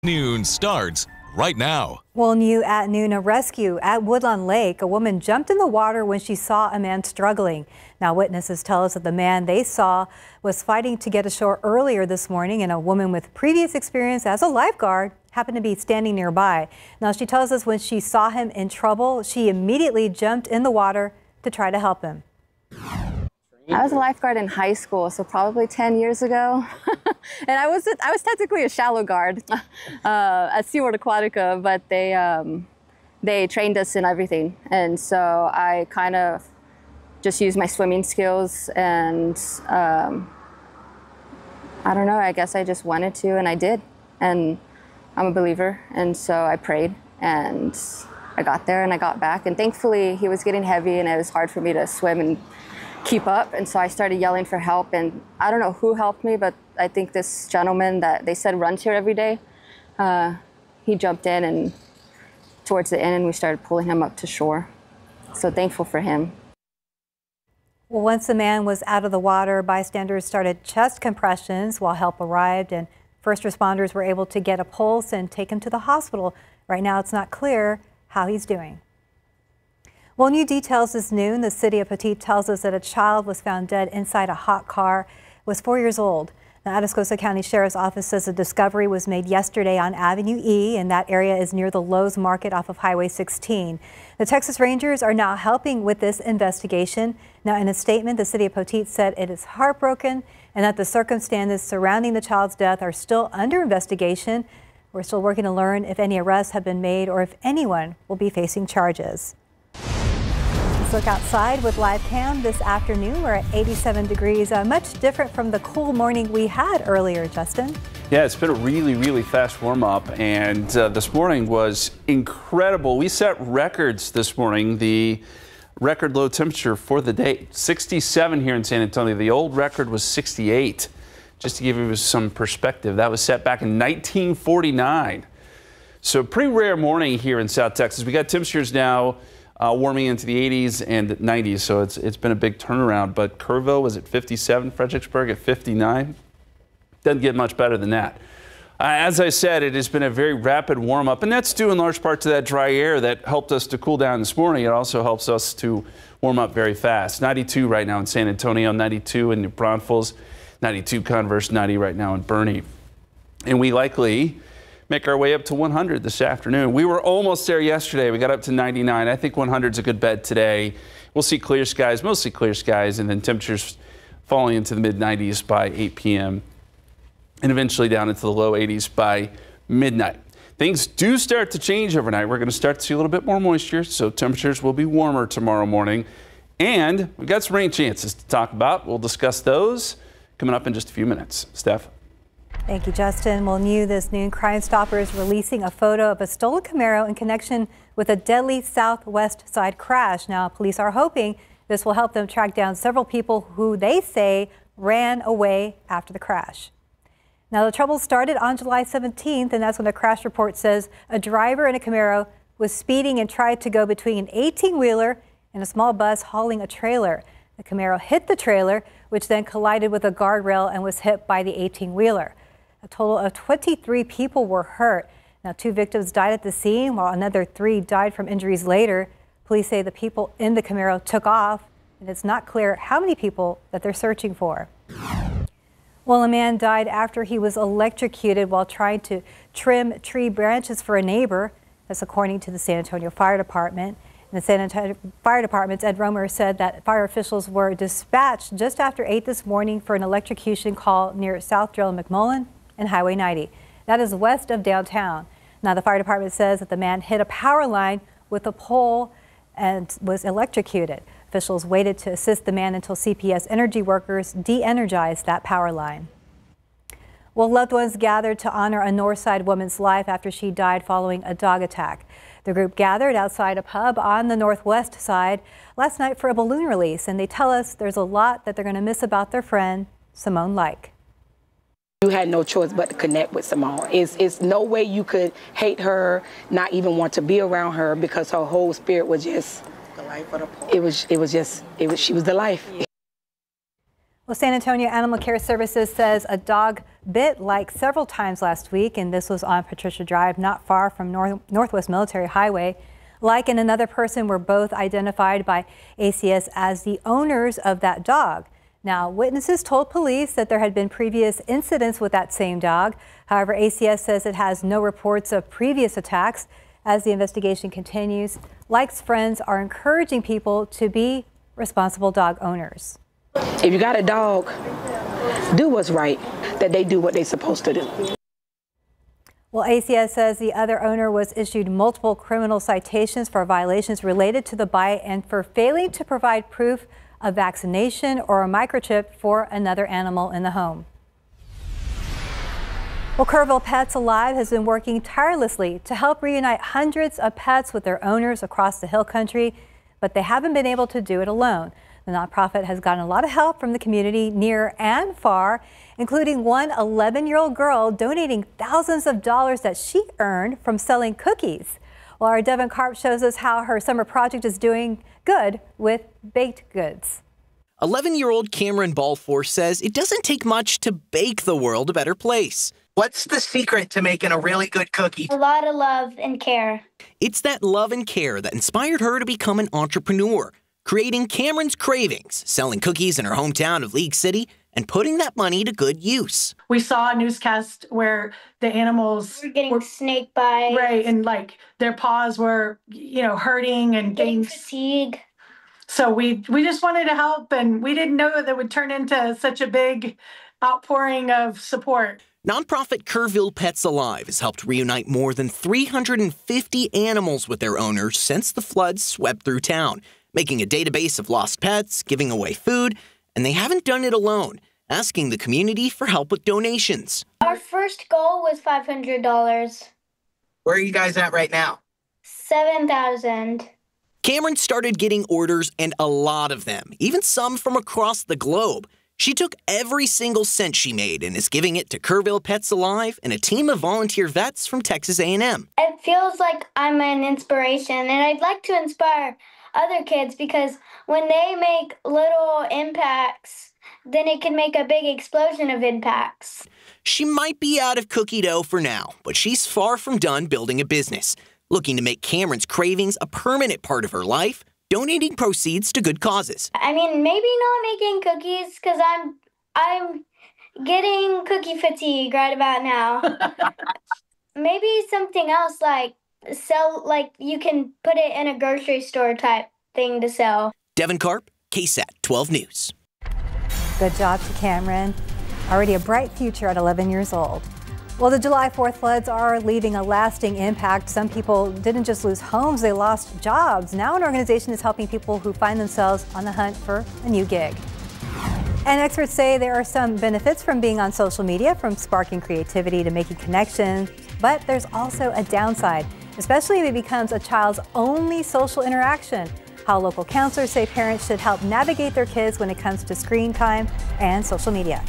Noon starts right now. Well, new at noon, a rescue at Woodlawn Lake. A woman jumped in the water when she saw a man struggling. Now, witnesses tell us that the man they saw was fighting to get ashore earlier this morning, and a woman with previous experience as a lifeguard happened to be standing nearby. Now, she tells us when she saw him in trouble, she immediately jumped in the water to try to help him. I was a lifeguard in high school, so probably 10 years ago. And I was technically a shallow guard at SeaWorld Aquatica, but they trained us in everything. And so I kind of just used my swimming skills and I don't know, I guess I just wanted to, and I did. And I'm a believer, and so I prayed and I got there and I got back. And thankfully he was getting heavy and it was hard for me to swim and keep up, and so I started yelling for help, and I don't know who helped me, but I think this gentleman that they said runs here every day, he jumped in and towards the end, and we started pulling him up to shore. So thankful for him. Well, once the man was out of the water, bystanders started chest compressions while help arrived, and first responders were able to get a pulse and take him to the hospital. Right now, it's not clear how he's doing. Well, new details this noon. The city of Petite tells us that a child was found dead inside a hot car. It was 4 years old. The Atascosa County Sheriff's Office says a discovery was made yesterday on Avenue E, and that area is near the Lowe's Market off of Highway 16. The Texas Rangers are now helping with this investigation. Now, in a statement, the city of Petite said it is heartbroken and that the circumstances surrounding the child's death are still under investigation. We're still working to learn if any arrests have been made or if anyone will be facing charges. Let's look outside with live cam this afternoon. We're at 87 degrees, much different from the cool morning we had earlier, Justin. Yeah, it's been a really fast warm up, and this morning was incredible. We set records this morning. The record low temperature for the day, 67 here in San Antonio. The old record was 68. Just to give you some perspective, that was set back in 1949. So pretty rare morning here in South Texas. We got temperatures now warming into the 80s and 90s, so it's been a big turnaround. But Kerrville was at 57, Fredericksburg at 59. Doesn't get much better than that. As I said, it has been a very rapid warm up, and that's due in large part to that dry air that helped us to cool down this morning. It also helps us to warm up very fast. 92 right now in San Antonio, 92 in New Braunfels, 92 Converse, 90 right now in Bernie. And we likely make our way up to 100 this afternoon. We were almost there yesterday. We got up to 99. I think 100 is a good bet today. We'll see clear skies, mostly clear skies, and then temperatures falling into the mid-90s by 8 p.m. and eventually down into the low 80s by midnight. Things do start to change overnight. We're going to start to see a little bit more moisture, so temperatures will be warmer tomorrow morning. And we've got some rain chances to talk about. We'll discuss those coming up in just a few minutes. Steph? Thank you, Justin. Well, new this noon, Crime Stoppers releasing a photo of a stolen Camaro in connection with a deadly southwest side crash. Now, police are hoping this will help them track down several people who they say ran away after the crash. Now, the trouble started on July 17th, and that's when the crash report says a driver in a Camaro was speeding and tried to go between an 18-wheeler and a small bus hauling a trailer. The Camaro hit the trailer, which then collided with a guardrail and was hit by the 18-wheeler. A total of 23 people were hurt. Now, 2 victims died at the scene, while another 3 died from injuries later. Police say the people in the Camaro took off, and it's not clear how many people that they're searching for. Well, a man died after he was electrocuted while trying to trim tree branches for a neighbor. That's according to the San Antonio Fire Department. And the San Antonio Fire Department's Ed Romer said that fire officials were dispatched just after 8 this morning for an electrocution call near South Drill and McMullen and Highway 90. That is west of downtown. Now, the fire department says that the man hit a power line with a pole and was electrocuted. Officials waited to assist the man until CPS energy workers de-energized that power line. Well, loved ones gathered to honor a Northside woman's life after she died following a dog attack. The group gathered outside a pub on the northwest side last night for a balloon release, and they tell us there's a lot that they're going to miss about their friend, Simone Like. You had no choice but to connect with Simone. It's no way you could hate her, not even want to be around her, because her whole spirit was just the life of the party. She was the life. Well, San Antonio Animal Care Services says a dog bit Like several times last week, and this was on Patricia Drive, not far from Northwest Military Highway. Like and another person were both identified by ACS as the owners of that dog. Now, witnesses told police that there had been previous incidents with that same dog. However, ACS says it has no reports of previous attacks. As the investigation continues, Like's friends are encouraging people to be responsible dog owners. If you got a dog, do what's right, that they do what they're supposed to do. Well, ACS says the other owner was issued multiple criminal citations for violations related to the bite and for failing to provide proof of vaccination or a microchip for another animal in the home. Well, Kerrville Pets Alive has been working tirelessly to help reunite hundreds of pets with their owners across the Hill Country, but they haven't been able to do it alone. The nonprofit has gotten a lot of help from the community near and far, including one 11-year-old girl donating thousands of dollars that she earned from selling cookies. Well, our Devin Karp shows us how her summer project is doing good with baked goods. 11-year-old Cameron Balfour says it doesn't take much to bake the world a better place. What's the secret to making a really good cookie? A lot of love and care. It's that love and care that inspired her to become an entrepreneur, creating Cameron's Cravings, selling cookies in her hometown of League City, and putting that money to good use. We saw a newscast where the animals were getting snake bites. Right, and like their paws were, hurting and getting fatigue. So we just wanted to help, and we didn't know that it would turn into such a big outpouring of support. Nonprofit Kerrville Pets Alive has helped reunite more than 350 animals with their owners since the floods swept through town, making a database of lost pets, giving away food, and they haven't done it alone, asking the community for help with donations. Our first goal was $500. Where are you guys at right now? 7,000. Cameron started getting orders, and a lot of them, even some from across the globe. She took every single cent she made and is giving it to Kerrville Pets Alive and a team of volunteer vets from Texas A&M. It feels like I'm an inspiration, and I'd like to inspire other kids because when they make little impacts, then it can make a big explosion of impacts. She might be out of cookie dough for now, but she's far from done building a business, looking to make Cameron's Cravings a permanent part of her life, donating proceeds to good causes. I mean, maybe not making cookies because I'm getting cookie fatigue right about now. Maybe something else like you can put it in a grocery store type thing to sell. Devin Karp, KSAT 12 News. Good job to Cameron. Already a bright future at 11 years old. Well, the July 4th floods are leaving a lasting impact. Some people didn't just lose homes, they lost jobs. Now an organization is helping people who find themselves on the hunt for a new gig. And experts say there are some benefits from being on social media, from sparking creativity to making connections, but there's also a downside, especially if it becomes a child's only social interaction. How local counselors say parents should help navigate their kids when it comes to screen time and social media.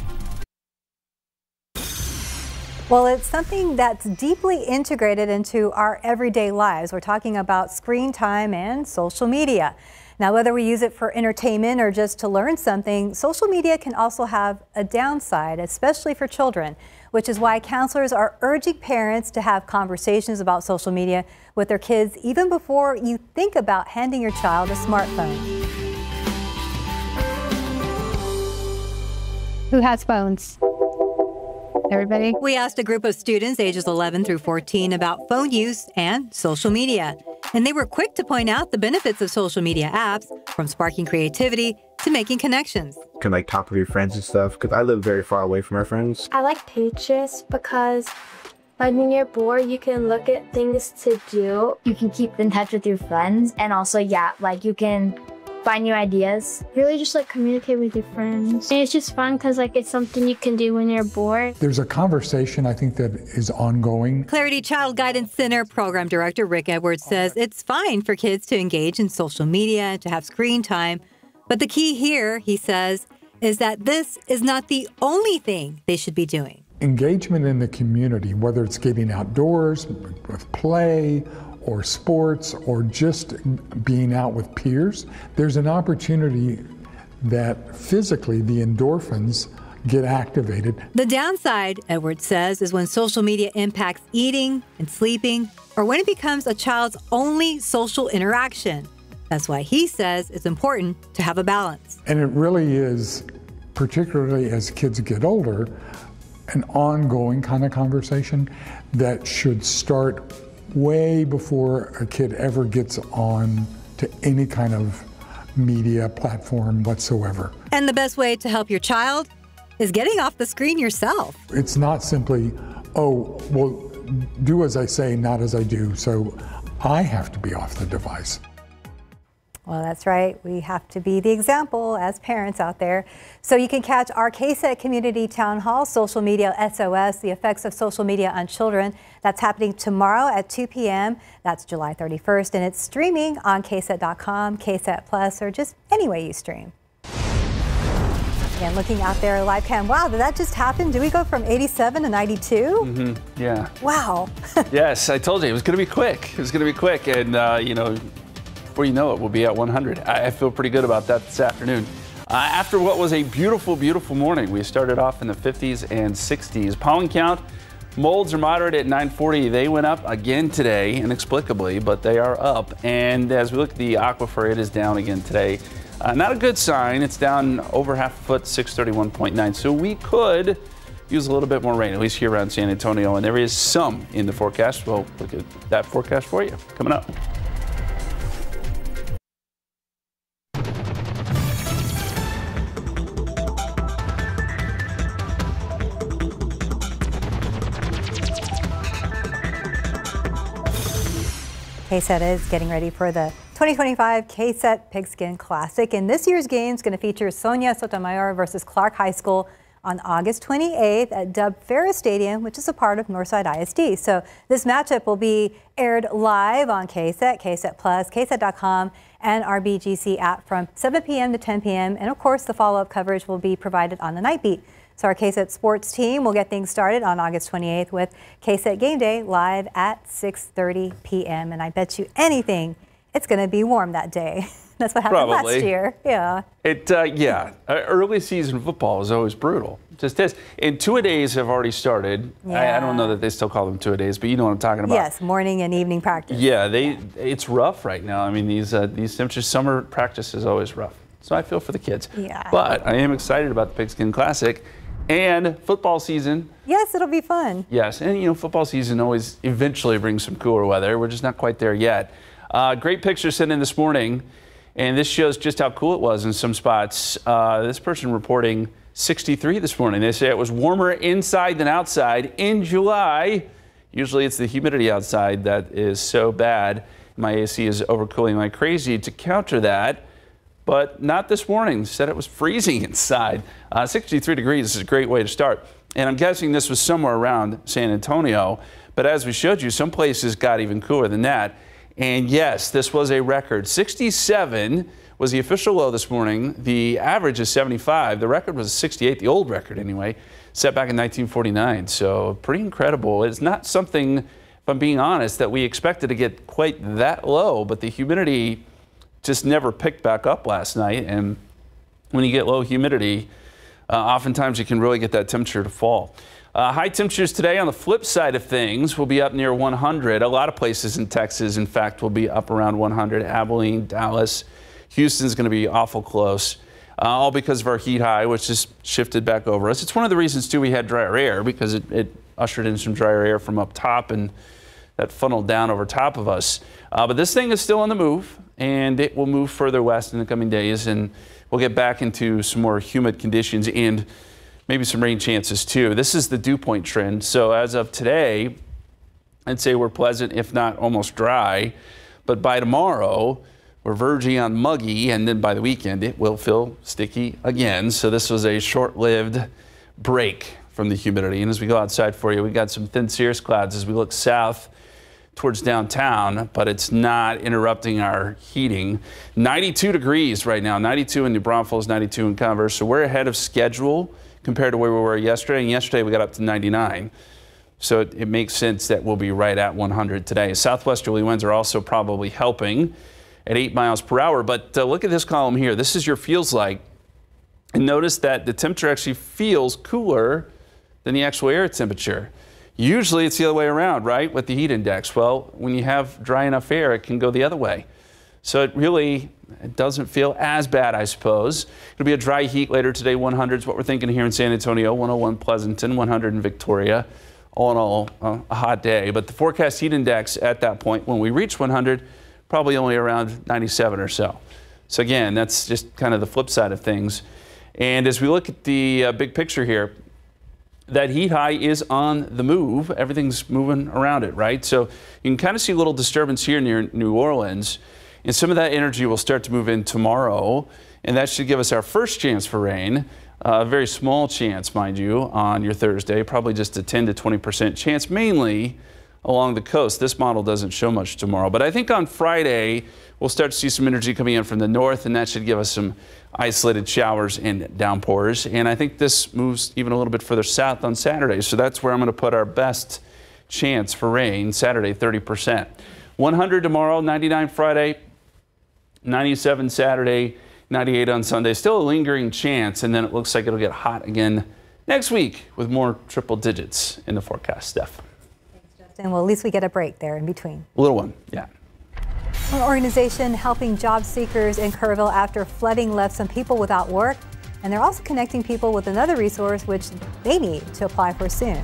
Well, it's something that's deeply integrated into our everyday lives. We're talking about screen time and social media. Now, whether we use it for entertainment or just to learn something, social media can also have a downside, especially for children, which is why counselors are urging parents to have conversations about social media with their kids even before you think about handing your child a smartphone. Who has phones? Everybody? We asked a group of students ages 11 through 14 about phone use and social media. And they were quick to point out the benefits of social media apps, from sparking creativity to making connections. You can talk with your friends and stuff, because I live very far away from our friends. I like Pinterest because when you're bored, you can look at things to do. You can keep in touch with your friends, and also, you can find new ideas. Really just communicate with your friends. And it's just fun because it's something you can do when you're bored. There's a conversation I think that is ongoing. Clarity Child Guidance Center Program Director Rick Edwards says it's fine for kids to engage in social media, to have screen time. But the key here, he says, is that this is not the only thing they should be doing. Engagement in the community, whether it's getting outdoors with play or sports or just being out with peers, there's an opportunity that physically the endorphins get activated. The downside, Edwards says, is when social media impacts eating and sleeping, or when it becomes a child's only social interaction. That's why he says it's important to have a balance. And it really is, particularly as kids get older, an ongoing kind of conversation that should start way before a kid ever gets on to any kind of media platform whatsoever. And the best way to help your child is getting off the screen yourself. It's not simply, oh, well, do as I say, not as I do, so I have to be off the device. Well, that's right. We have to be the example as parents out there. So you can catch our KSAT Community Town Hall, Social Media SOS, the effects of social media on children. That's happening tomorrow at 2 p.m. That's July 31st, and it's streaming on KSAT.com, KSAT Plus, or just any way you stream. Again, looking out there, live cam. Wow, did that just happen? Did we go from 87 to 92? Mm-hmm. Yeah. Wow. Yes, I told you it was going to be quick. It was going to be quick, and you know, before you know it, we'll be at 100. I feel pretty good about that this afternoon. After what was a beautiful, beautiful morning, we started off in the 50s and 60s. Pollen count, molds are moderate at 940. They went up again today, inexplicably, but they are up. And as we look at the aquifer, it is down again today. Not a good sign. It's down over half a foot, 631.9. So we could use a little bit more rain, at least here around San Antonio. And there is some in the forecast. We'll look at that forecast for you coming up. KSAT is getting ready for the 2025 KSAT Pigskin Classic, and this year's game is going to feature Sonia Sotomayor versus Clark High School on August 28th at Dub Ferris Stadium, which is a part of Northside ISD. So this matchup will be aired live on KSAT, KSAT Plus, KSAT.com, and our BGC app from 7 p.m. to 10 p.m. And of course, the follow-up coverage will be provided on the Night Beat. So our KSAT sports team will get things started on August 28th with KSAT Game Day live at 6:30 p.m. And I bet you anything, it's going to be warm that day. That's what happened last year. Yeah. Yeah. Early season football is always brutal. Just is. And two-a-days have already started. Yeah. I don't know that they still call them two-a-days, but you know what I'm talking about. Yes, morning and evening practice. Yeah, it's rough right now. I mean, these temperatures, summer practice is always rough. So I feel for the kids. Yeah. But I am excited about the Pigskin Classic and football season. Yes, it'll be fun. Yes, and you know, football season always eventually brings some cooler weather. We're just not quite there yet. Great picture sent in this morning, and this shows just how cool it was in some spots. This person reporting 63 this morning. They say it was warmer inside than outside in July. Usually it's the humidity outside that is so bad. My AC is overcooling like crazy to counter that. But not this morning. Said it was freezing inside. 63 degrees is a great way to start. And I'm guessing this was somewhere around San Antonio. But as we showed you, some places got even cooler than that. And yes, this was a record. 67 was the official low this morning. The average is 75. The record was 68, the old record anyway, set back in 1949. So pretty incredible. It's not something, if I'm being honest, that we expected to get quite that low. But the humidity just never picked back up last night, and when you get low humidity, oftentimes you can really get that temperature to fall. High temperatures today on the flip side of things will be up near 100. A lot of places in Texas, in fact, will be up around 100. Abilene, Dallas, Houston's going to be awful close, all because of our heat high, which just shifted back over us. It's one of the reasons, too, we had drier air, because it ushered in some drier air from up top, and that funneled down over top of us. But this thing is still on the move, and it will move further west in the coming days, and we'll get back into some more humid conditions and maybe some rain chances too. This is the dew point trend. So as of today, I'd say we're pleasant, if not almost dry. But by tomorrow, we're verging on muggy, and then by the weekend, it will feel sticky again. So this was a short-lived break from the humidity. And as we go outside for you, we got some thin cirrus clouds as we look south towards downtown, but it's not interrupting our heating. 92 degrees right now, 92 in New Braunfels, 92 in Converse. So we're ahead of schedule compared to where we were yesterday. And yesterday we got up to 99. So it makes sense that we'll be right at 100 today. Southwesterly winds are also probably helping at 8 miles per hour. But look at this column here. This is your feels like And notice that the temperature actually feels cooler than the actual air temperature. Usually it's the other way around, right, with the heat index. Well, when you have dry enough air, it can go the other way. So it doesn't feel as bad, I suppose. It'll be a dry heat later today. 100 is what we're thinking here in San Antonio, 101 Pleasanton, 100 in Victoria. All in all, a hot day. But the forecast heat index at that point, when we reach 100, probably only around 97 or so. So again, that's just kind of the flip side of things. And as we look at the big picture here, that heat high is on the move. Everything's moving around it, right? So you can kind of see a little disturbance here near New Orleans. And some of that energy will start to move in tomorrow. And that should give us our first chance for rain. A very small chance, mind you, on your Thursday. Probably just a 10 to 20% chance, mainly along the coast. This model doesn't show much tomorrow. But I think on Friday, we'll start to see some energy coming in from the north. And that should give us some isolated showers and downpours. And I think this moves even a little bit further south on Saturday. So that's where I'm going to put our best chance for rain. Saturday, 30%. 100 tomorrow, 99 Friday, 97 Saturday, 98 on Sunday. Still a lingering chance, and then it looks like it'll get hot again next week with more triple digits in the forecast, Steph. Thanks, Justin. Well, at least we get a break there in between. A little one, yeah. An organization helping job seekers in Kerrville after flooding left some people without work, and they're also connecting people with another resource which they need to apply for soon.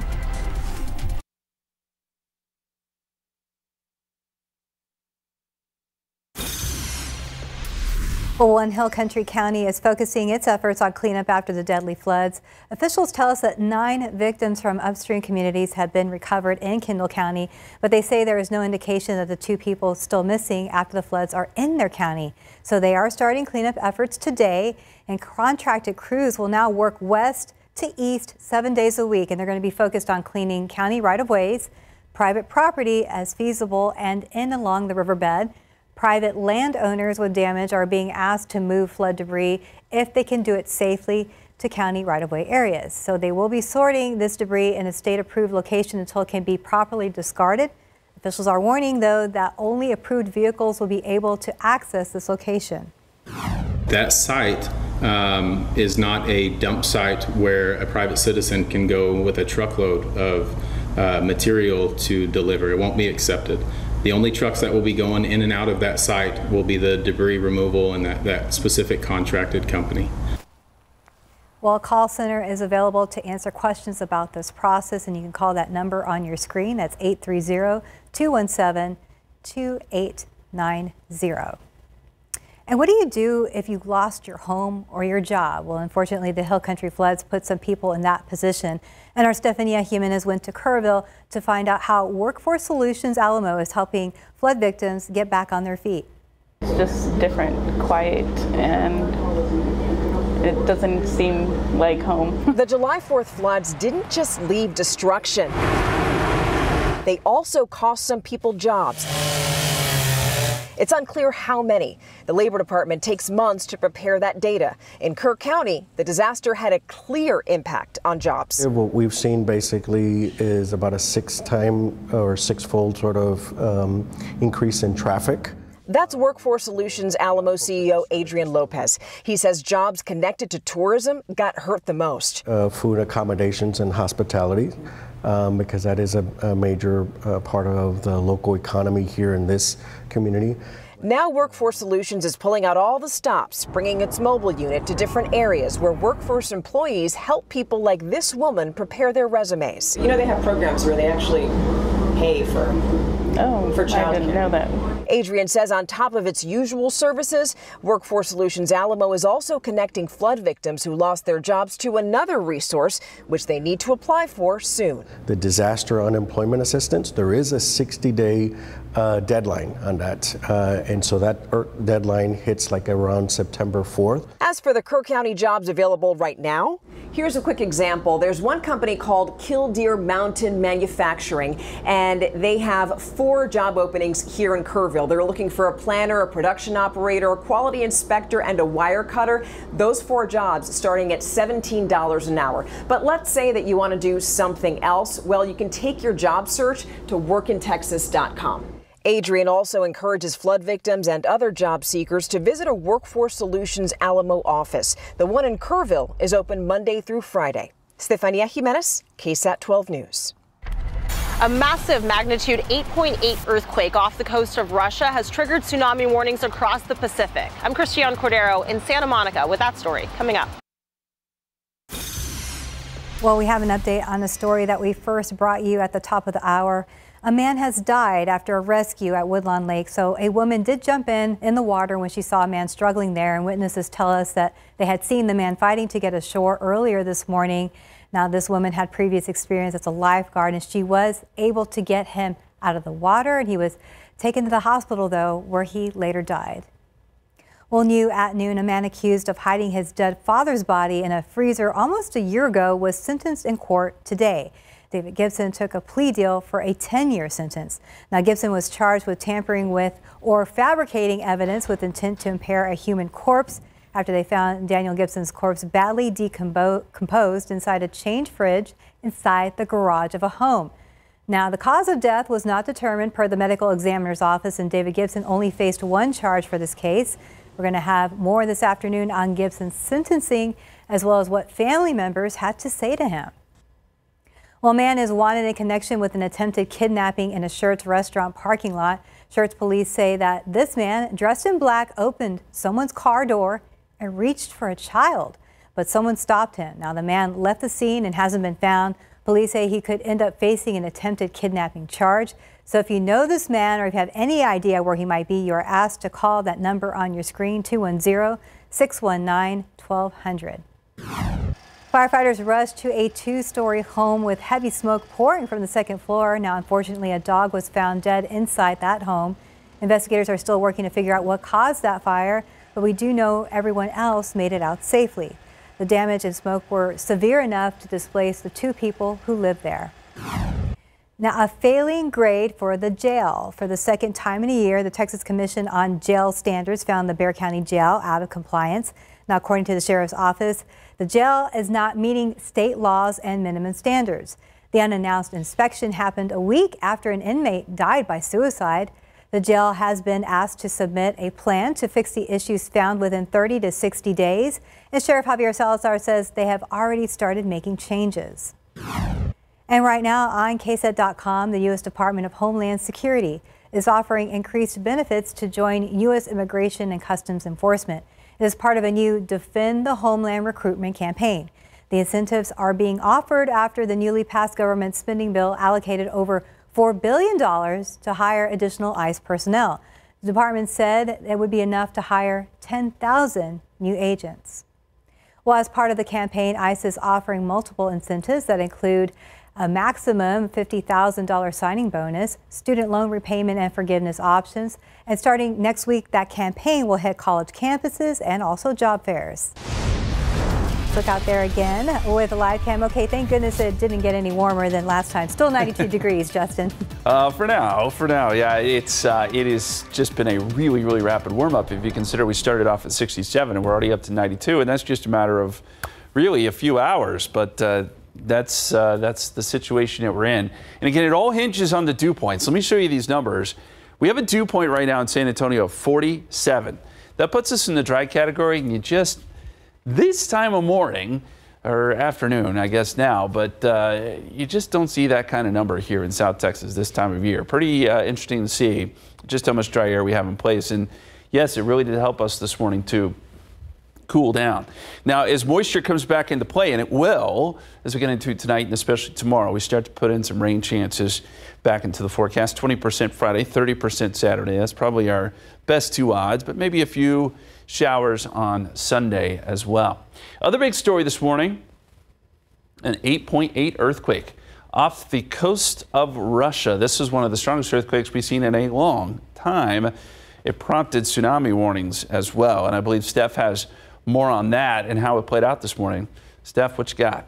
Well, One Hill Country County is focusing its efforts on cleanup after the deadly floods. Officials tell us that 9 victims from upstream communities have been recovered in Kendall County, but they say there is no indication that the 2 people still missing after the floods are in their county. So they are starting cleanup efforts today, and contracted crews will now work west to east 7 days a week, and they're going to be focused on cleaning county right-of-ways, private property as feasible, and in along the riverbed. Private landowners with damage are being asked to move flood debris if they can do it safely to county right-of-way areas. So they will be sorting this debris in a state-approved location until it can be properly discarded. Officials are warning, though, that only approved vehicles will be able to access this location. That site is not a dump site where a private citizen can go with a truckload of material to deliver. It won't be accepted. The only trucks that will be going in and out of that site will be the debris removal and that specific contracted company. Well, a call center is available to answer questions about this process, and you can call that number on your screen. That's 830-217-2890. And what do you do if you lost your home or your job? Well, unfortunately, the Hill Country floods put some people in that position. And our Stefania Jimenez went to Kerrville to find out how Workforce Solutions Alamo is helping flood victims get back on their feet. It's just different, quiet, and it doesn't seem like home. The July 4th floods didn't just leave destruction. They also cost some people jobs. It's unclear how many. The Labor Department takes months to prepare that data. In Kerr County, the disaster had a clear impact on jobs. What we've seen basically is about a 6-fold sort of increase in traffic. That's Workforce Solutions Alamo CEO Adrian Lopez. He says jobs connected to tourism got hurt the most. Food accommodations and hospitality, because that is a major part of the local economy here in this community. Now Workforce Solutions is pulling out all the stops, bringing its mobile unit to different areas where workforce employees help people like this woman prepare their resumes. You know, they have programs where they actually pay for childcare. I didn't know that. Adrian says on top of its usual services, Workforce Solutions Alamo is also connecting flood victims who lost their jobs to another resource, which they need to apply for soon. The disaster unemployment assistance, there is a 60-day deadline on that. And so that deadline hits like around September 4th. As for the Kerr County jobs available right now, here's a quick example. There's one company called Killdeer Mountain Manufacturing, and they have 4 job openings here in Kerrville. They're looking for a planner, a production operator, a quality inspector, and a wire cutter. Those 4 jobs starting at $17 an hour. But let's say that you want to do something else. Well, you can take your job search to workintexas.com. Adrian also encourages flood victims and other job seekers to visit a Workforce Solutions Alamo office. The one in Kerrville is open Monday through Friday. Stefania Jimenez, KSAT 12 News. A massive magnitude 8.8 earthquake off the coast of Russia has triggered tsunami warnings across the Pacific. I'm Christiane Cordero in Santa Monica with that story coming up. Well, we have an update on the story that we first brought you at the top of the hour. A man has died after a rescue at Woodlawn Lake. So a woman did jump in the water when she saw a man struggling there, and witnesses tell us that they had seen the man fighting to get ashore earlier this morning. Now, this woman had previous experience as a lifeguard, and she was able to get him out of the water, and he was taken to the hospital, though, where he later died. Well, new at noon, a man accused of hiding his dead father's body in a freezer almost a year ago was sentenced in court today. David Gibson took a plea deal for a 10-year sentence. Now, Gibson was charged with tampering with or fabricating evidence with intent to impair a human corpse after they found Daniel Gibson's corpse badly decomposed inside a chained fridge inside the garage of a home. Now, the cause of death was not determined per the medical examiner's office, and David Gibson only faced one charge for this case. We're going to have more this afternoon on Gibson's sentencing, as well as what family members had to say to him. Well, a man is wanted in connection with an attempted kidnapping in a Schertz restaurant parking lot. Schertz police say that this man, dressed in black, opened someone's car door and reached for a child, but someone stopped him. Now, the man left the scene and hasn't been found. Police say he could end up facing an attempted kidnapping charge. So if you know this man or if you have any idea where he might be, you are asked to call that number on your screen, 210-619-1200. Firefighters rushed to a two-story home with heavy smoke pouring from the second floor. Now, unfortunately, a dog was found dead inside that home. Investigators are still working to figure out what caused that fire, but we do know everyone else made it out safely. The damage and smoke were severe enough to displace the two people who lived there. Now, a failing grade for the jail. For the second time in a year, the Texas Commission on Jail Standards found the Bexar County Jail out of compliance. Now, according to the sheriff's office, the jail is not meeting state laws and minimum standards. The unannounced inspection happened a week after an inmate died by suicide. The jail has been asked to submit a plan to fix the issues found within 30 to 60 days. And Sheriff Javier Salazar says they have already started making changes. And right now on KSAT.com, the U.S. Department of Homeland Security is offering increased benefits to join U.S. Immigration and Customs Enforcement. It is part of a new Defend the Homeland recruitment campaign. The incentives are being offered after the newly passed government spending bill allocated over $4 billion to hire additional ICE personnel. The department said it would be enough to hire 10,000 new agents. Well, as part of the campaign, ICE is offering multiple incentives that include a maximum $50,000 signing bonus, student loan repayment and forgiveness options, and starting next week, that campaign will hit college campuses and also job fairs. Look out there again with a live cam. Okay, thank goodness it didn't get any warmer than last time. Still 92 degrees, Justin. For now, yeah, it has just been a really, really rapid warm up. If you consider we started off at 67 and we're already up to 92, and that's just a matter of really a few hours. But that's the situation that we're in. And again, it all hinges on the dew points. Let me show you these numbers. We have a dew point right now in San Antonio of 47. That puts us in the dry category, and you just this time of morning, or afternoon, I guess now, but you just don't see that kind of number here in South Texas this time of year. Pretty interesting to see just how much dry air we have in place. And yes, it really did help us this morning to cool down. Now, as moisture comes back into play, and it will, as we get into tonight and especially tomorrow, we start to put in some rain chances back into the forecast. 20% Friday, 30% Saturday. That's probably our best two odds, but maybe a few showers on Sunday as well. Other big story this morning, an 8.8 earthquake off the coast of Russia. This is one of the strongest earthquakes we've seen in a long time. It prompted tsunami warnings as well, and I believe Steph has more on that and how it played out this morning. Steph, what you got?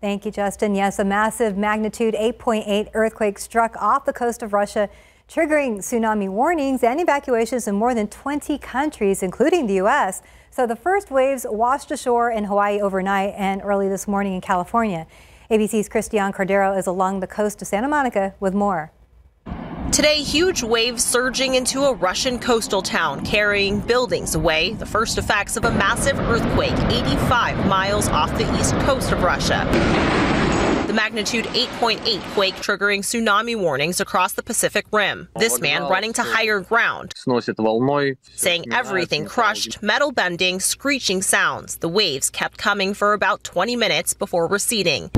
Thank you, Justin. Yes, a massive magnitude 8.8 earthquake struck off the coast of Russia, triggering tsunami warnings and evacuations in more than 20 countries, including the U.S. So the first waves washed ashore in Hawaii overnight and early this morning in California. ABC's Christiane Cordero is along the coast of Santa Monica with more. Today, huge waves surging into a Russian coastal town, carrying buildings away, the first effects of a massive earthquake 85 miles off the east coast of Russia. The magnitude 8.8 quake triggering tsunami warnings across the Pacific Rim. This man running to higher ground, saying everything crushed, metal bending, screeching sounds. The waves kept coming for about 20 minutes before receding.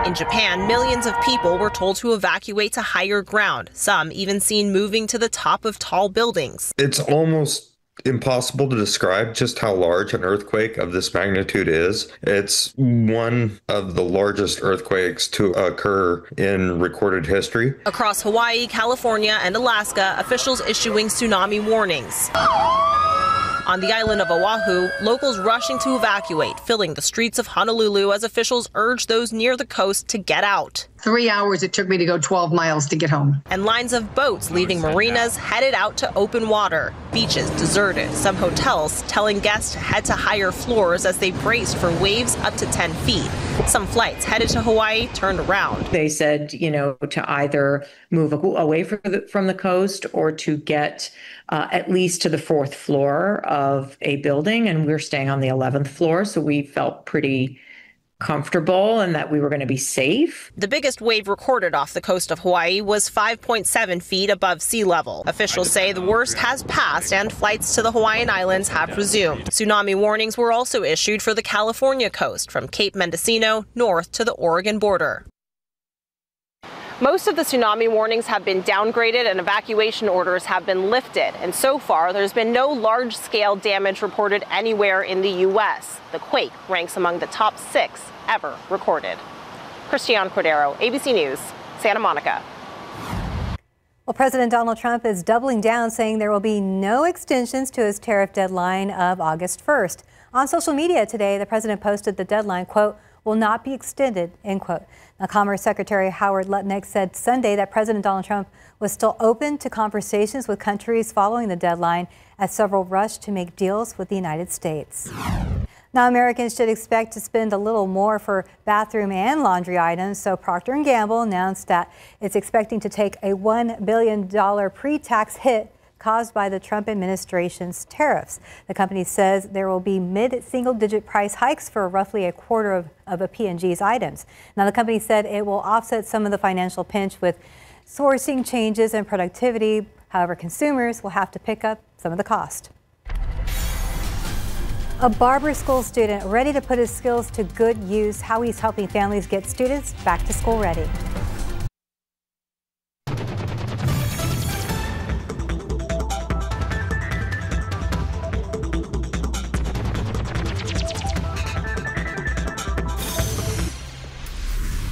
In Japan, millions of people were told to evacuate to higher ground, some even seen moving to the top of tall buildings. It's almost impossible to describe just how large an earthquake of this magnitude is. It's one of the largest earthquakes to occur in recorded history. Across Hawaii, California, and Alaska, officials issuing tsunami warnings. On the island of Oahu, locals rushing to evacuate, filling the streets of Honolulu as officials urge those near the coast to get out. 3 hours it took me to go 12 miles to get home. And lines of boats leaving marinas headed out to open water. Beaches deserted, some hotels telling guests to head to higher floors as they braced for waves up to 10 feet. Some flights headed to Hawaii turned around. They said, to either move away from the coast or to get at least to the 4th floor of a building. And we're staying on the 11th floor, so we felt pretty comfortable and that we were going to be safe. The biggest wave recorded off the coast of Hawaii was 5.7 feet above sea level. Officials say the worst has passed and flights to the Hawaiian Islands have resumed. Tsunami warnings were also issued for the California coast from Cape Mendocino north to the Oregon border. Most of the tsunami warnings have been downgraded and evacuation orders have been lifted. And so far, there's been no large-scale damage reported anywhere in the U.S. The quake ranks among the top 6 ever recorded. Christiane Cordero, ABC News, Santa Monica. Well, President Donald Trump is doubling down, saying there will be no extensions to his tariff deadline of August 1st. On social media today, the president posted the deadline, quote, will not be extended, end quote. Now, Commerce Secretary Howard Lutnick said Sunday that President Donald Trump was still open to conversations with countries following the deadline as several rushed to make deals with the United States. Now, Americans should expect to spend a little more for bathroom and laundry items, so Procter & Gamble announced that it's expecting to take a $1 billion pre-tax hit caused by the Trump administration's tariffs. The company says there will be mid-single-digit price hikes for roughly a quarter of a P&G's items. Now, the company said it will offset some of the financial pinch with sourcing changes and productivity. However, consumers will have to pick up some of the cost. A barber school student ready to put his skills to good use, how he's helping families get students back to school ready.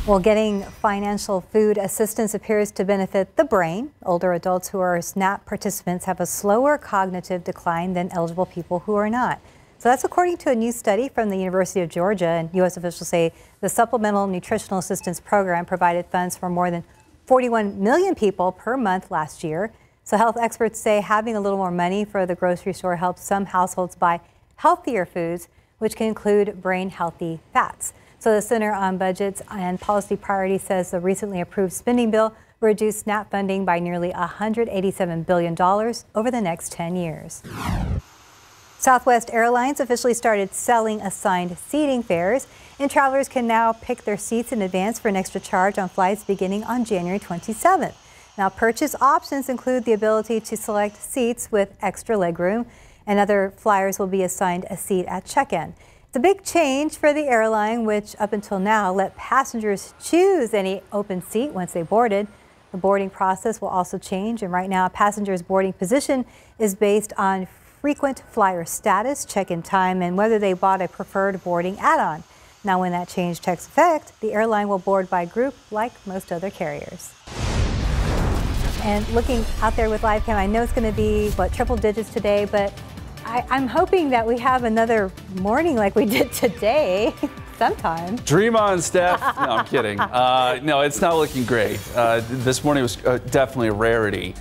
Well, getting financial food assistance appears to benefit the brain. Older adults who are SNAP participants have a slower cognitive decline than eligible people who are not. So that's according to a new study from the University of Georgia, and U.S. officials say the Supplemental Nutritional Assistance Program provided funds for more than 41 million people per month last year. So health experts say having a little more money for the grocery store helps some households buy healthier foods, which can include brain-healthy fats. So the Center on Budgets and Policy Priorities says the recently approved spending bill will reduce SNAP funding by nearly $187 billion over the next 10 years. Southwest Airlines officially started selling assigned seating fares, and travelers can now pick their seats in advance for an extra charge on flights beginning on January 27th. Now, purchase options include the ability to select seats with extra legroom, and other flyers will be assigned a seat at check-in. It's a big change for the airline, which up until now let passengers choose any open seat once they boarded. The boarding process will also change, and right now a passenger's boarding position is based on frequent flyer status, check-in time, and whether they bought a preferred boarding add-on. Now, when that change takes effect, the airline will board by group like most other carriers. And looking out there with live cam, I know it's going to be, triple digits today, but I'm hoping that we have another morning like we did today sometime. Dream on, Steph. No, I'm kidding. No, it's not looking great. This morning was definitely a rarity.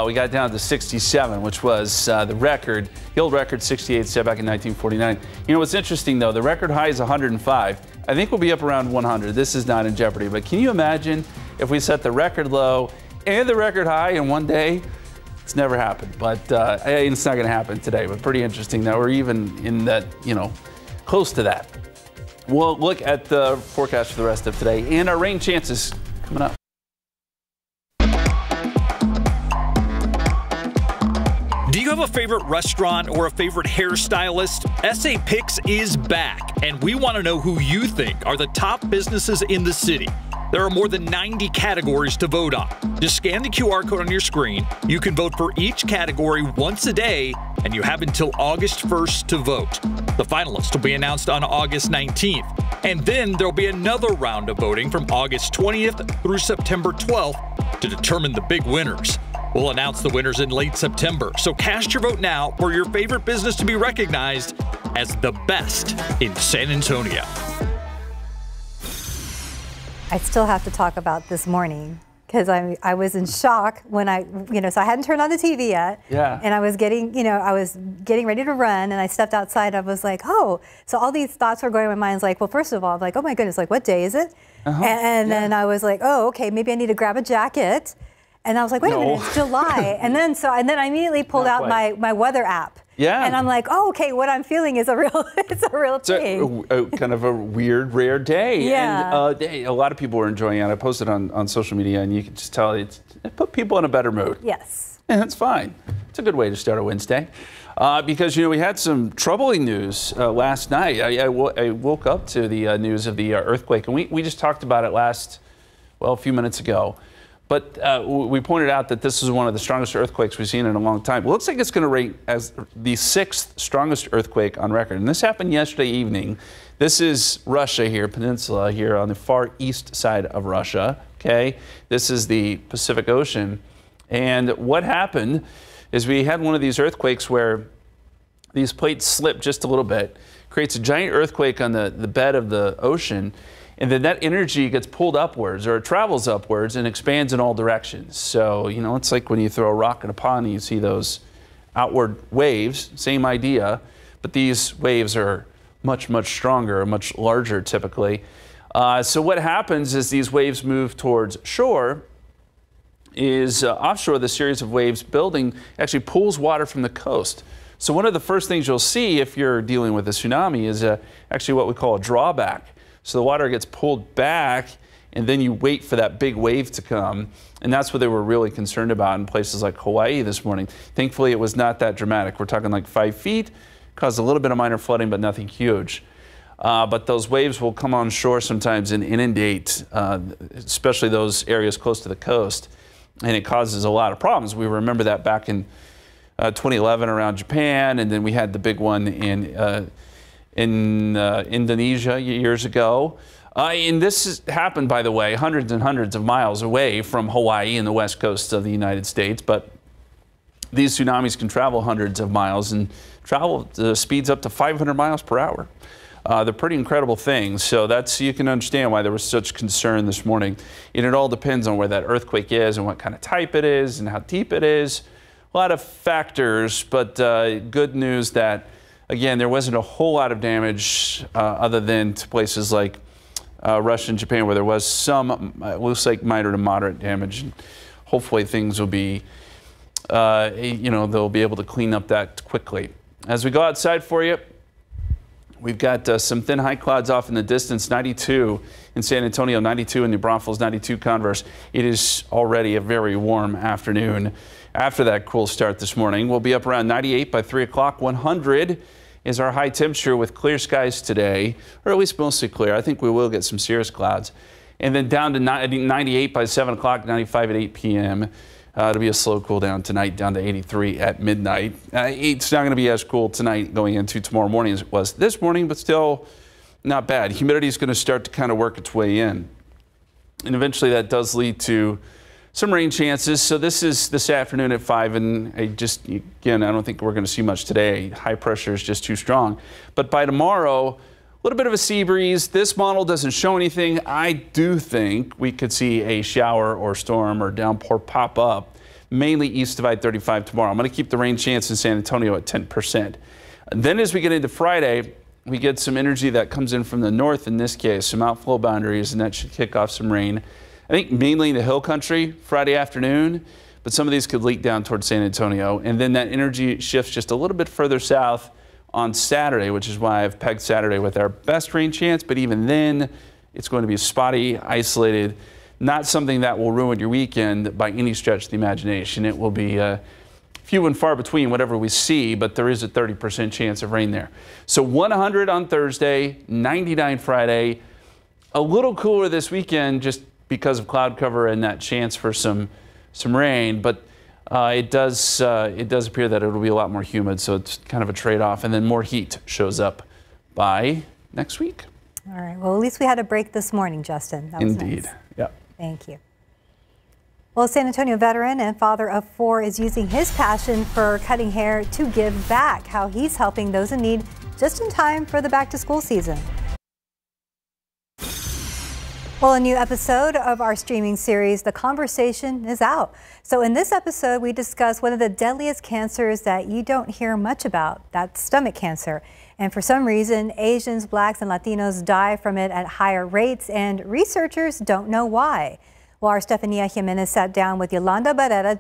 We got down to 67, which was the record, the old record 68 set back in 1949. You know what's interesting, though? The record high is 105. I think we'll be up around 100. This is not in jeopardy. But can you imagine if we set the record low and the record high in one day. It's never happened, but it's not going to happen today. But pretty interesting that we're even in that, close to that. We'll look at the forecast for the rest of today and our rain chances coming up. Do you have a favorite restaurant or a favorite hairstylist? SA Picks is back, and we want to know who you think are the top businesses in the city. There are more than 90 categories to vote on. Just scan the QR code on your screen. You can vote for each category once a day, and you have until August 1st to vote. The finalists will be announced on August 19th, and then there'll be another round of voting from August 20th through September 12th to determine the big winners. We'll announce the winners in late September, so cast your vote now for your favorite business to be recognized as the best in San Antonio. I still have to talk about this morning because I was in shock when so I hadn't turned on the TV yet. Yeah. And I was getting ready to run, and I stepped outside. I was like, oh, so all these thoughts were going in my mind. Like, well, first of all, I'm like, oh my goodness, like, what day is it? And then I was like, oh, okay, maybe I need to grab a jacket. And I was like, wait a minute, it's July. and then I immediately pulled out my weather app. Yeah. And I'm like, oh, okay, what I'm feeling is a real thing. It's kind of a weird, rare day. Yeah. And a lot of people were enjoying it. I posted on social media, and you can just tell it put people in a better mood. Yes. And that's fine. It's a good way to start a Wednesday. Because, we had some troubling news last night. I woke up to the news of the earthquake, and we just talked about it a few minutes ago. But we pointed out that this is one of the strongest earthquakes we've seen in a long time. It looks like it's going to rate as the 6th strongest earthquake on record. And this happened yesterday evening. This is Russia here, peninsula here on the far east side of Russia. Okay, this is the Pacific Ocean. And what happened is we had one of these earthquakes where these plates slip just a little bit, creates a giant earthquake on the bed of the ocean. And then that energy gets pulled upwards, or it travels upwards and expands in all directions. So, it's like when you throw a rock in a pond and you see those outward waves, same idea, but these waves are much, much stronger, much larger typically. So what happens is these waves move towards shore, offshore, the series of waves building actually pulls water from the coast. So one of the first things you'll see if you're dealing with a tsunami is actually what we call a drawback. So the water gets pulled back, and then you wait for that big wave to come. And that's what they were really concerned about in places like Hawaii this morning. Thankfully, it was not that dramatic. We're talking like 5 feet, caused a little bit of minor flooding, but nothing huge. But those waves will come on shore sometimes and inundate, especially those areas close to the coast. And it causes a lot of problems. We remember that back in 2011 around Japan, and then we had the big one in Indonesia years ago. And this happened, by the way, hundreds and hundreds of miles away from Hawaii and the west coast of the United States. But these tsunamis can travel hundreds of miles and travel speeds up to 500 miles per hour. They're pretty incredible things. So you can understand why there was such concern this morning. And it all depends on where that earthquake is and what kind of type it is and how deep it is. A lot of factors, but good news that again, there wasn't a whole lot of damage other than to places like Russia and Japan, where there was some, looks like minor to moderate damage. And hopefully things will be, they'll be able to clean up that quickly. As we go outside for you, we've got some thin high clouds off in the distance, 92 in San Antonio, 92 in New Braunfels, 92 Converse. It is already a very warm afternoon. After that cool start this morning, we'll be up around 98 by 3 o'clock. 100 is our high temperature with clear skies today, or at least mostly clear. I think we will get some cirrus clouds. And then down to 98 by 7 o'clock, 95 at 8 p.m. It'll be a slow cool down tonight, down to 83 at midnight. It's not going to be as cool tonight going into tomorrow morning as it was this morning, but still not bad. Humidity is going to start to kind of work its way in. And eventually that does lead to some rain chances. So this is this afternoon at 5, and again, I don't think we're going to see much today. High pressure is just too strong. But by tomorrow, a little bit of a sea breeze. This model doesn't show anything. I do think we could see a shower or storm or downpour pop up, mainly east of I-35 tomorrow. I'm going to keep the rain chance in San Antonio at 10%. Then as we get into Friday, we get some energy that comes in from the north in this case, some outflow boundaries, and that should kick off some rain. I think mainly in the hill country Friday afternoon, but some of these could leak down towards San Antonio. And then that energy shifts just a little bit further south on Saturday, which is why I've pegged Saturday with our best rain chance. But even then, it's going to be spotty, isolated, not something that will ruin your weekend by any stretch of the imagination. It will be few and far between whatever we see, but there is a 30% chance of rain there. So 100 on Thursday, 99 Friday. A little cooler this weekend just because of cloud cover and that chance for some rain, but it does appear that it'll be a lot more humid, so it's kind of a trade-off, and then more heat shows up by next week. All right. Well, at least we had a break this morning, Justin. That was Indeed. Nice. Yeah. Thank you. Well, a San Antonio veteran and father of 4 is using his passion for cutting hair to give back. How he's helping those in need just in time for the back-to-school season. Well, a new episode of our streaming series, The Conversation, is out. So in this episode, we discuss one of the deadliest cancers that you don't hear much about. That's stomach cancer. And for some reason, Asians, Blacks, and Latinos die from it at higher rates, and researchers don't know why. Well, our Estefania Jimenez sat down with Yolanda Barrera,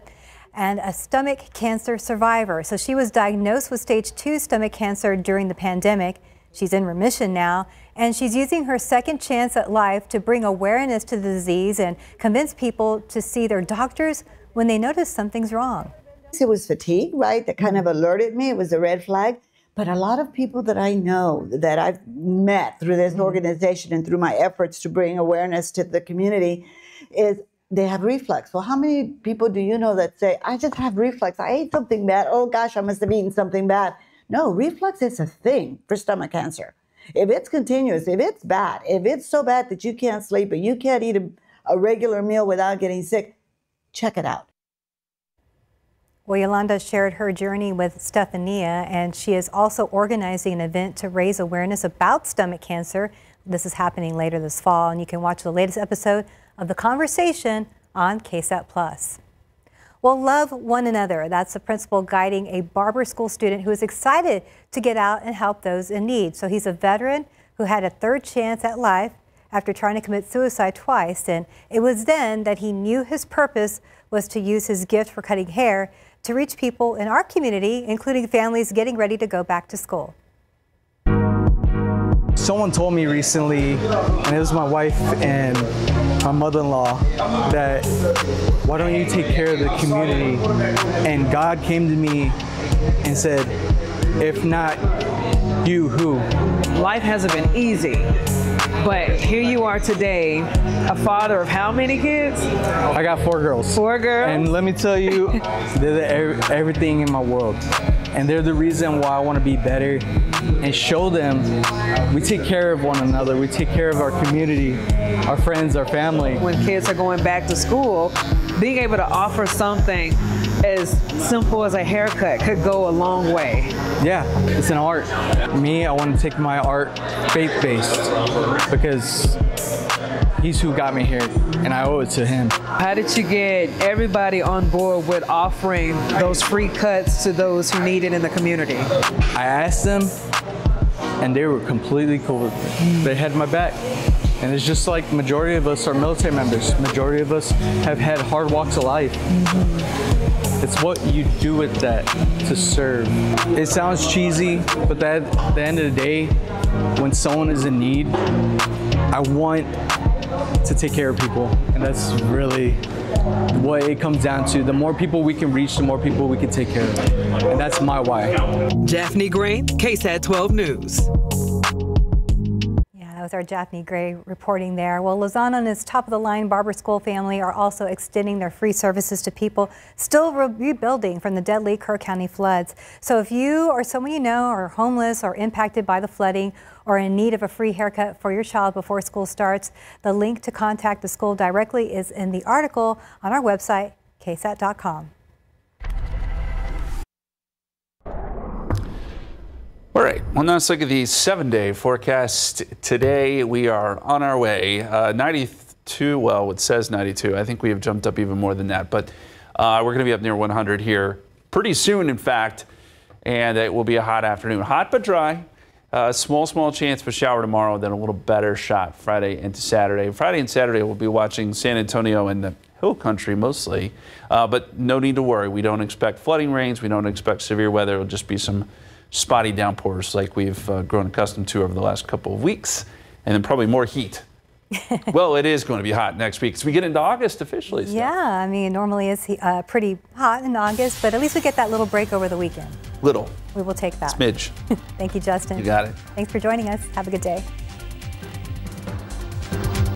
and a stomach cancer survivor. So she was diagnosed with stage 2 stomach cancer during the pandemic. She's in remission now, and she's using her second chance at life to bring awareness to the disease and convince people to see their doctors when they notice something's wrong. It was fatigue, right? That kind of alerted me. It was a red flag. But a lot of people that I know, that I've met through this organization and through my efforts to bring awareness to the community, is they have reflux. Well, how many people do you know that say, I just have reflux, I ate something bad, oh gosh, I must have eaten something bad. No, reflux is a thing for stomach cancer. If it's continuous, if it's bad, if it's so bad that you can't sleep and you can't eat a regular meal without getting sick, check it out. Well, Yolanda shared her journey with Stefania, and she is also organizing an event to raise awareness about stomach cancer. This is happening later this fall, and you can watch the latest episode of The Conversation on KSAT+. Well, love one another. That's the principal guiding a barber school student who is excited to get out and help those in need. So he's a veteran who had a third chance at life after trying to commit suicide twice. And it was then that he knew his purpose was to use his gift for cutting hair to reach people in our community, including families getting ready to go back to school. Someone told me recently, and it was my wife and my mother-in-law, that why don't you take care of the community? And God came to me and said, if not you, who? Life hasn't been easy, but here you are today, a father of how many kids? I got 4 girls. 4 girls? And let me tell you, they're everything in my world. And they're the reason why I want to be better and show them we take care of one another. We take care of our community, our friends, our family. When kids are going back to school, being able to offer something as simple as a haircut could go a long way. Yeah, it's an art. Me, I want to take my art faith-based because he's who got me here, and I owe it to him. How did you get everybody on board with offering those free cuts to those who need it in the community? I asked them, and they were completely cool with it. They had my back. And it's just like majority of us are military members. Majority of us have had hard walks of life. It's what you do with that to serve. It sounds cheesy, but at the end of the day, when someone is in need, I want to take care of people. And that's really what it comes down to. The more people we can reach, the more people we can take care of. And that's my why. Daphne Gray, KSAT 12 News. That was our Daphne Gray reporting there. Well, Lozano and his top-of-the-line barber school family are also extending their free services to people still rebuilding from the deadly Kerr County floods. So if you or someone you know are homeless or impacted by the flooding or in need of a free haircut for your child before school starts, the link to contact the school directly is in the article on our website, ksat.com. All right, well, now let's look at the 7-day forecast. Today, we are on our way. 92, well, it says 92. I think we have jumped up even more than that, but we're going to be up near 100 here pretty soon, in fact, and it will be a hot afternoon. Hot but dry. Small chance of a shower tomorrow, then a little better shot Friday into Saturday. Friday and Saturday, we'll be watching San Antonio and the Hill Country mostly, but no need to worry. We don't expect flooding rains. We don't expect severe weather. It'll just be some spotty downpours like we've grown accustomed to over the last couple of weeks, and then probably more heat. Well, it is going to be hot next week as we get into August officially. Yeah, I mean, normally it's pretty hot in August, but at least we get that little break over the weekend. Little. We will take that. Smidge. Thank you, Justin. You got it. Thanks for joining us. Have a good day.